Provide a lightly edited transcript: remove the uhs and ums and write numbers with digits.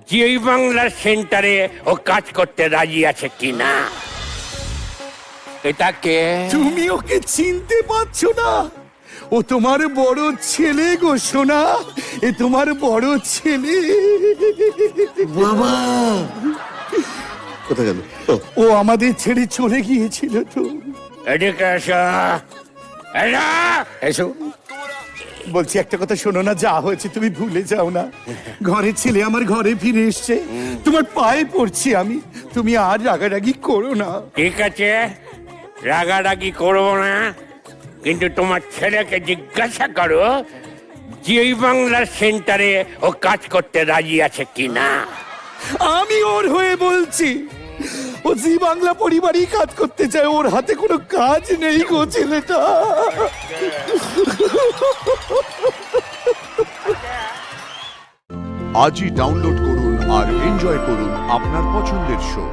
জি বাংলার সেন্টারে ও কাজ করতে রাজি আছে কিনা। এটা কে? তুমি ওকে চিনতে পারছো না? ও তোমার বড় ছেলে গো সোনা, এ তোমার বড় ছেলে। বাবা কোথায় গেল? ও আমাদের ছেড়ে চলে গিয়েছিল তো। এদিকে এসো, এসো, এসো। বলছি একটা কথা শোনো না, যা হয়েছে তুমি ভুলে যাও না। ঘরের ছেলে আমার ঘরে ফিরে এসছে, তোমার পায়ে পড়ছি আমি, তুমি আর রাগারাগি করো না। ঠিক আছে, রাগারাগি করবো না, কিন্তু তোমার ছেলেকে জিজ্ঞাসা করো জি বাংলার সেন্টারে ও কাজ করতে রাজি আছে কিনা। আমি ওর হয়ে বলছি, ও জি বাংলা পরিবারই কাজ করতে চায়, ওর হাতে কোনো কাজ নেই গো ছেলেটা। আজই ডাউনলোড করুন আর এনজয় করুন আপনার পছন্দের শো।